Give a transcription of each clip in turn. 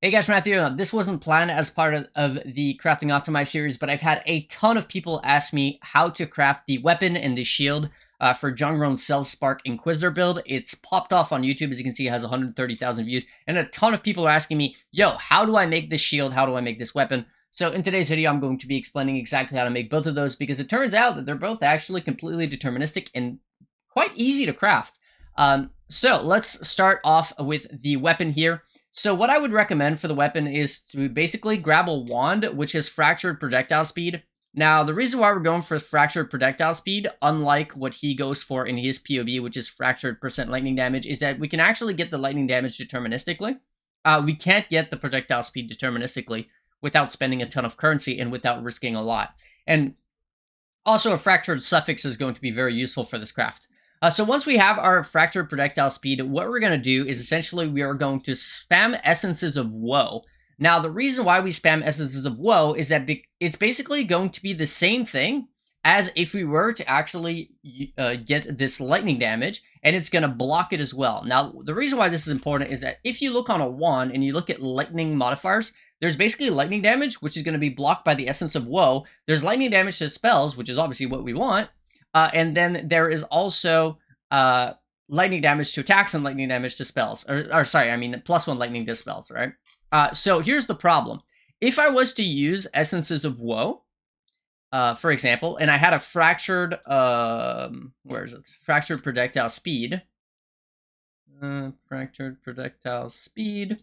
Hey guys, Matthew. This wasn't planned as part of the Crafting Optimized series, but I've had a ton of people ask me how to craft the weapon and the shield for Jungroan Self-Spark Inquisitor build. It's popped off on YouTube, as you can see, it has 130,000 views, and a ton of people are asking me, yo, how do I make this shield? How do I make this weapon? So in today's video, I'm going to be explaining exactly how to make both of those, because it turns out that they're both actually completely deterministic and quite easy to craft. So let's start off with the weapon here. So what I would recommend for the weapon is to basically grab a wand, which has fractured projectile speed. Now, the reason why we're going for fractured projectile speed, unlike what he goes for in his PoE, which is fractured percent lightning damage, is that we can actually get the lightning damage deterministically. We can't get the projectile speed deterministically without spending a ton of currency and without risking a lot. And also, a fractured suffix is going to be very useful for this craft. So once we have our fractured projectile speed, what we're going to do is essentially we are going to spam essences of woe. Now, the reason why we spam essences of woe is that it's basically going to be the same thing as if we were to actually get this lightning damage, and it's going to block it as well. Now, the reason why this is important is that if you look on a wand and you look at lightning modifiers, there's basically lightning damage, which is going to be blocked by the essence of woe. There's lightning damage to spells, which is obviously what we want. And then there is also lightning damage to attacks and lightning damage to spells. Sorry, I mean +1 lightning to spells, right? So here's the problem. If I was to use Essences of Woe, for example, and I had a fractured, where is it? Fractured projectile speed. Fractured projectile speed.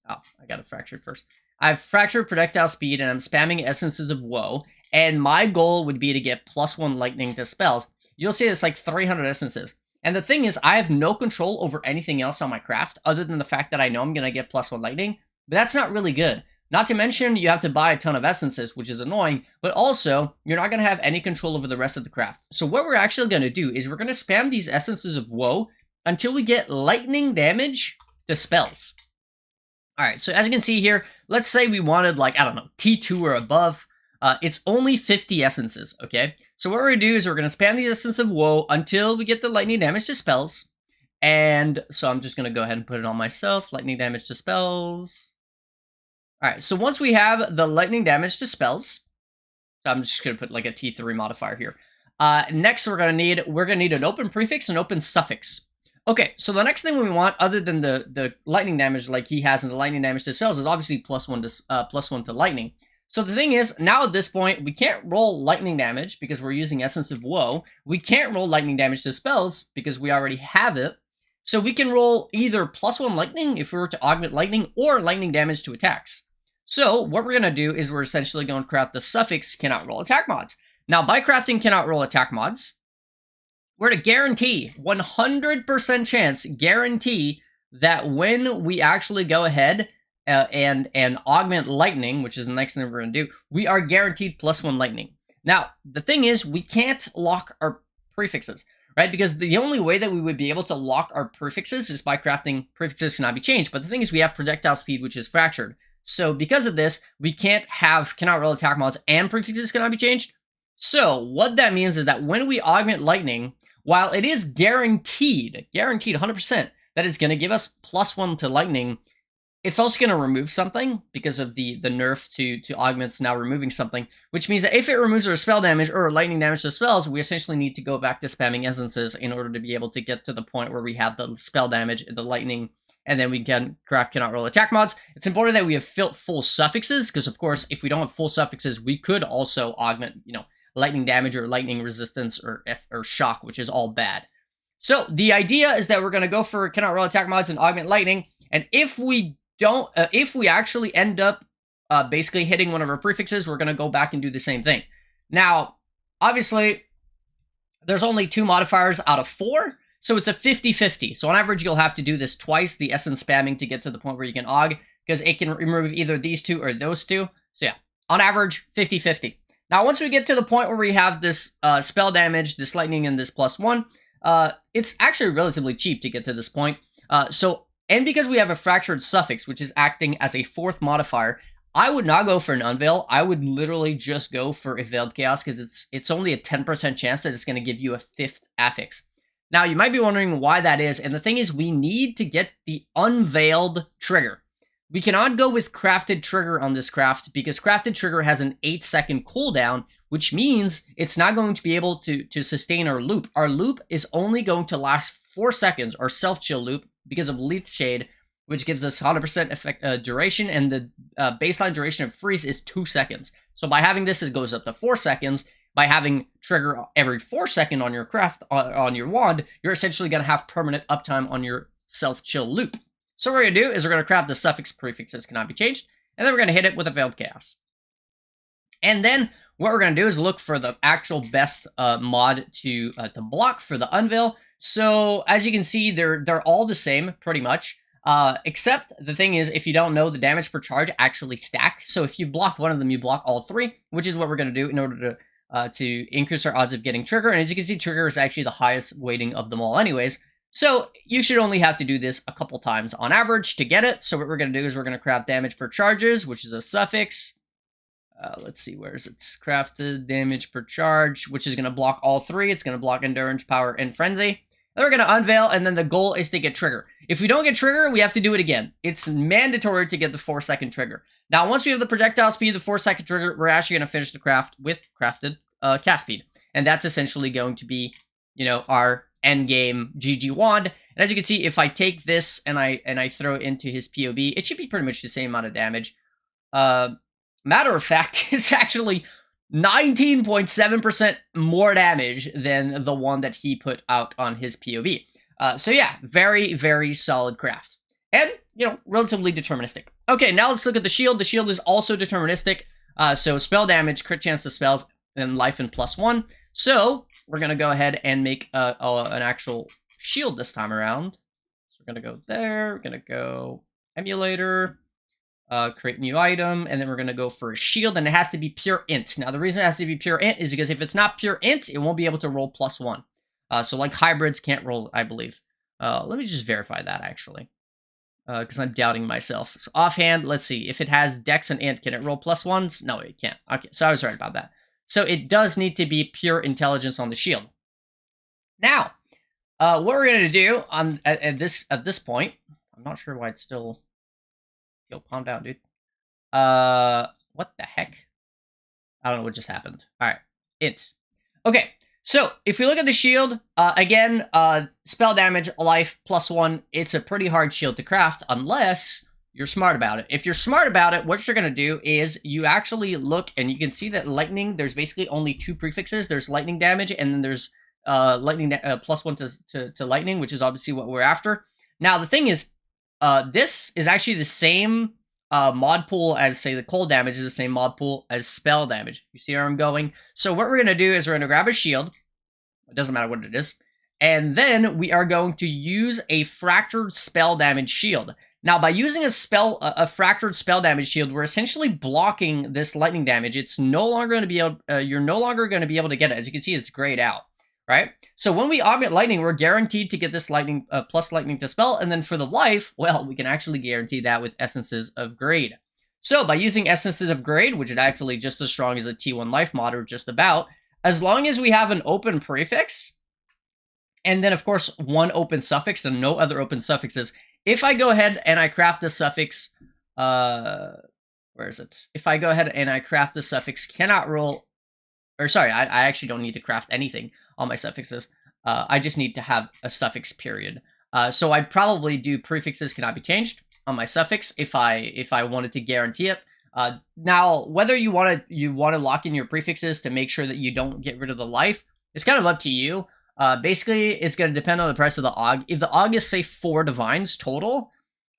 Oh, I got it fractured first. I have fractured projectile speed and I'm spamming Essences of Woe. And my goal would be to get +1 lightning to spells. You'll see it's like 300 essences. And the thing is, I have no control over anything else on my craft other than the fact that I know I'm going to get +1 lightning. But that's not really good. Not to mention, you have to buy a ton of essences, which is annoying. But also, you're not going to have any control over the rest of the craft. So what we're actually going to do is we're going to spam these Essences of Woe until we get lightning damage to spells. Alright, so as you can see here, let's say we wanted like, I don't know, T2 or above. It's only 50 essences, okay? So what we're going to do is we're going to spam the Essence of Woe until we get the lightning damage to spells. And so I'm just going to go ahead and put it on myself. Lightning damage to spells. Alright, so once we have the lightning damage to spells, so I'm just going to put like a T3 modifier here. Next we're going to need an open prefix and open suffix. Okay, so the next thing we want, other than the lightning damage like he has and the lightning damage to spells, is obviously +1 to lightning. So the thing is, now at this point, we can't roll lightning damage because we're using Essence of Woe. We can't roll lightning damage to spells because we already have it. So we can roll either +1 lightning if we were to augment lightning or lightning damage to attacks. So what we're going to do is we're essentially going to craft the suffix cannot roll attack mods. Now by crafting cannot roll attack mods, we're to guarantee, 100% chance, guarantee that when we actually go ahead and augment lightning, which is the next thing we're going to do, we are guaranteed +1 lightning. Now, the thing is, we can't lock our prefixes, right? Because the only way that we would be able to lock our prefixes is by crafting prefixes cannot be changed. But the thing is, we have projectile speed, which is fractured. So because of this, we cannot roll attack mods and prefixes cannot be changed. So what that means is that when we augment lightning, while it is guaranteed 100% that it's going to give us +1 to lightning, it's also going to remove something because of the nerf to augments now removing something, which means that if it removes our spell damage or lightning damage to spells, we essentially need to go back to spamming essences in order to be able to get to the point where we have the spell damage, the lightning, and then we can craft cannot roll attack mods. It's important that we have full suffixes, because of course, if we don't have full suffixes, we could also augment, lightning damage or lightning resistance or shock, which is all bad. So the idea is that we're going to go for cannot roll attack mods and augment lightning, and if we actually end up basically hitting one of our prefixes, we're going to go back and do the same thing. Now, obviously, there's only 2 modifiers out of 4, so it's a 50-50. So on average, you'll have to do this twice, the essence spamming, to get to the point where you can aug, because it can remove either these 2 or those 2. So yeah, on average, 50-50. Now, once we get to the point where we have this spell damage, this lightning, and this +1, it's actually relatively cheap to get to this point. And because we have a fractured suffix, which is acting as a 4th modifier, I would not go for an unveil. I would literally just go for a veiled chaos, because it's only a 10% chance that it's going to give you a 5th affix. Now, you might be wondering why that is, and the thing is, we need to get the unveiled trigger. We cannot go with crafted trigger on this craft because crafted trigger has an 8-second cooldown, which means it's not going to be able to sustain our loop. Our loop is only going to last 4 seconds, our self-chill loop, because of Leaf Shade, which gives us 100% effect, duration, and the baseline duration of freeze is 2 seconds. So by having this, it goes up to 4 seconds. By having trigger every 4 seconds on your craft, on your wand, you're essentially going to have permanent uptime on your self-chill loop. So what we're going to do is we're going to craft the suffix prefixes cannot be changed, and then we're going to hit it with a Veiled Chaos. And then what we're going to do is look for the actual best mod to block for the Unveil. So as you can see, they're all the same pretty much. Except the thing is, if you don't know, the damage per charge actually stack. So if you block one of them, you block all 3, which is what we're going to do in order to increase our odds of getting trigger. And as you can see, trigger is actually the highest weighting of them all anyways. So you should only have to do this a couple times on average to get it. So what we're going to do is we're going to craft damage per charges, which is a suffix. Let's see, where is it? It's crafted damage per charge, which is going to block all 3. It's going to block endurance, power, and frenzy. Then we're going to unveil, and then the goal is to get trigger. If we don't get trigger, we have to do it again. It's mandatory to get the 4-second trigger. Now, once we have the projectile speed, the 4-second trigger, we're actually going to finish the craft with crafted cast speed. And that's essentially going to be, you know, our end game GG wand. And as you can see, if I take this and I throw it into his POB, it should be pretty much the same amount of damage. Matter of fact, it's actually 19.7% more damage than the one that he put out on his POV. So yeah, very, very solid craft. And, you know, relatively deterministic. Okay, now let's look at the shield. The shield is also deterministic. So spell damage, crit chance to spells, and life and +1. So we're going to go ahead and make an actual shield this time around. So we're going to go there. We're going to go emulator. Create new item, and then we're going to go for a shield, and it has to be pure int. Now, the reason it has to be pure int is because if it's not pure int, it won't be able to roll +1. So, like, hybrids can't roll, I believe. Let me just verify that, actually, because I'm doubting myself. So, offhand, let's see. If it has dex and int, can it roll +1s? No, it can't. Okay, so I was right about that. So, it does need to be pure intelligence on the shield. Now, what we're going to do at this point, I'm not sure why it's still... Yo, calm down, dude. What the heck? I don't know what just happened. All right, int. Okay, so if we look at the shield, again, spell damage, life, +1, it's a pretty hard shield to craft unless you're smart about it. If you're smart about it, what you're going to do is you actually look, and you can see that lightning, there's basically only 2 prefixes. There's lightning damage, and then there's lightning +1 to lightning, which is obviously what we're after. Now, the thing is, this is actually the same mod pool as, say, the cold damage is the same mod pool as spell damage. You see where I'm going? So what we're going to do is we're going to grab a shield. It doesn't matter what it is. And then we are going to use a fractured spell damage shield. Now, by using a fractured spell damage shield, we're essentially blocking this lightning damage. It's no longer going to be able, you're no longer going to be able to get it. As you can see, it's grayed out. Right? So when we augment lightning, we're guaranteed to get this lightning plus lightning to spell, and then for the life, well, we can actually guarantee that with Essences of Grade. So by using Essences of Grade, which is actually just as strong as a T1 life mod, or just about, as long as we have an open prefix, and then of course one open suffix and no other open suffixes, if I go ahead and I craft the suffix, where is it? If I go ahead and I craft the suffix cannot roll, or sorry, I actually don't need to craft anything on my suffixes. I just need to have a suffix period. So I'd probably do prefixes cannot be changed on my suffix if I wanted to guarantee it. Now, whether you want to lock in your prefixes to make sure that you don't get rid of the life, it's kind of up to you. Basically, it's going to depend on the price of the AUG. If the AUG is, say, 4 divines total,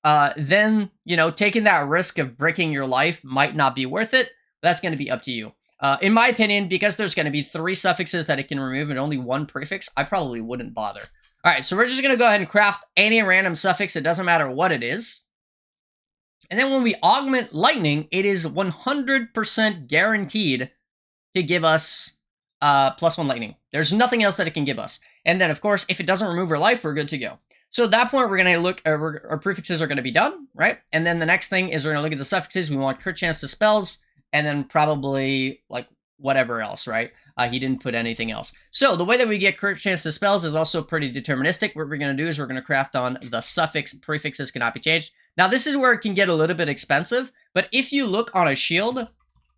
then, you know, taking that risk of breaking your life might not be worth it. That's going to be up to you. In my opinion, because there's going to be 3 suffixes that it can remove and only 1 prefix, I probably wouldn't bother. All right, so we're just going to go ahead and craft any random suffix. It doesn't matter what it is. And then when we augment lightning, it is 100% guaranteed to give us +1 lightning. There's nothing else that it can give us. And then, of course, if it doesn't remove our life, we're good to go. So at that point, we're going to look, our prefixes are going to be done, right? And then the next thing is we're going to look at the suffixes. We want crit chance to spells, and then probably, like, whatever else, right? He didn't put anything else. So the way that we get crit chance to spells is also pretty deterministic. What we're going to do is we're going to craft on the suffix prefixes cannot be changed. Now, this is where it can get a little bit expensive, but if you look on a shield,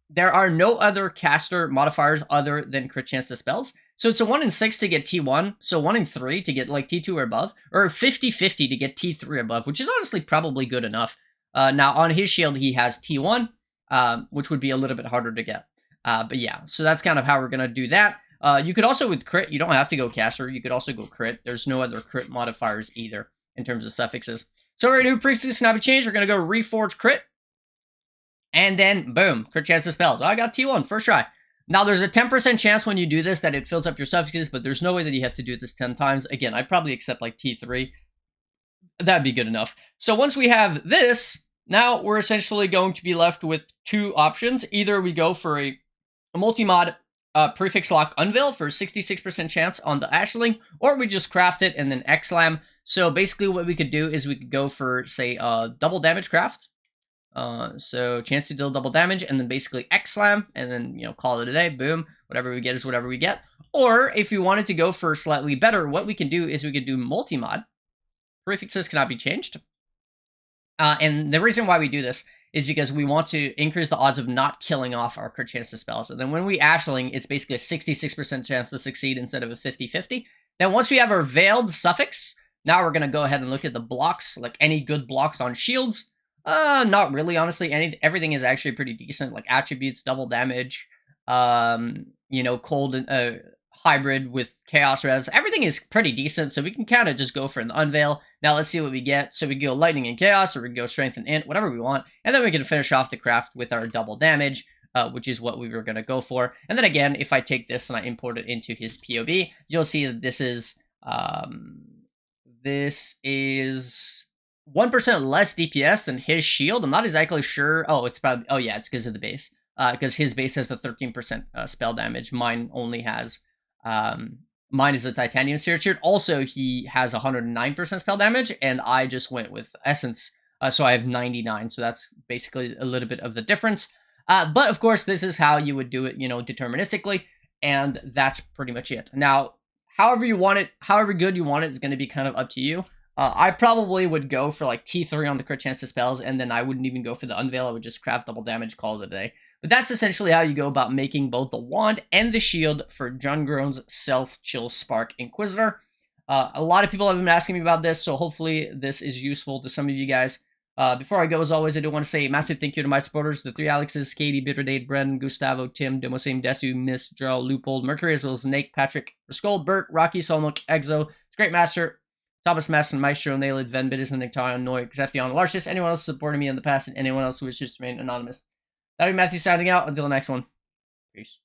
there are no other caster modifiers other than crit chance to spells. So it's a 1 in 6 to get T1, so 1 in 3 to get like T2 or above, or 50-50 to get T3 or above, which is honestly probably good enough. Now, on his shield, he has T1, which would be a little bit harder to get. But yeah, so that's kind of how we're going to do that. You could also, with crit, you don't have to go caster. You could also go crit. There's no other crit modifiers either in terms of suffixes. So we're going to do prefixes cannot be changed. We're going to go reforge crit. And then, boom, crit chance to spells. Oh, I got T1, first try. Now, there's a 10% chance when you do this that it fills up your suffixes, but there's no way that you have to do this 10 times. Again, I'd probably accept like T3. That'd be good enough. So once we have this, now we're essentially going to be left with two options. Either we go for a multi-mod prefix lock unveil for 66% chance on the Ashling, or we just craft it and then Exlam. So basically what we could do is we could go for, say, double damage craft. So chance to deal double damage, and then basically X-Slam, and then, you know, call it a day, boom, whatever we get is whatever we get. Or, if you wanted to go for slightly better, what we can do is we could do multi-mod. Prefixes cannot be changed. And the reason why we do this is because we want to increase the odds of not killing off our crit chance to spells. And then when we Ashling, it's basically a 66% chance to succeed instead of a 50-50. Then once we have our veiled suffix, now we're going to go ahead and look at the blocks, like any good blocks on shields. Not really, honestly. Everything is actually pretty decent, like attributes, double damage, you know, cold and hybrid with chaos res. Everything is pretty decent, so we can kind of just go for an unveil. Now let's see what we get. So we can go lightning and chaos, or we can go strength and int, whatever we want, and then we can finish off the craft with our double damage, which is what we were going to go for. And then again, if I take this and I import it into his POB, you'll see that this is 1% less DPS than his shield. I'm not exactly sure. Oh, it's probably, oh yeah, it's because of the base. Because his base has the 13% spell damage. Mine only has, mine is a titanium sphere. Also, he has 109% spell damage, and I just went with essence. So I have 99. So that's basically a little bit of the difference. But of course, this is how you would do it, you know, deterministically. And that's pretty much it. Now, however you want it, however good you want it is going to be kind of up to you. I probably would go for like T3 on the crit chance to spells, and then I wouldn't even go for the unveil. I would just craft double damage, call it a day. But that's essentially how you go about making both the wand and the shield for Jungroan's Self-Chill Spark Inquisitor. A lot of people have been asking me about this, so hopefully this is useful to some of you guys. Before I go, as always, I do want to say a massive thank you to my supporters, the three Alexes, Katie, Bitterdate, Brennan, Gustavo, Tim, Demosame, Desu, Miss, Jarl, Loopold, Mercury, as well as Nate, Patrick, Skull, Bert, Rocky, Solmuk, Exo, Great Master, Thomas Masson, Maestro, Nailed, Ven, Bitters, and Nectarion, Noy, Xethion, Larchus, anyone else supporting me in the past, and anyone else who wishes to remain anonymous. That'll be Matthew signing out. Until the next one. Peace.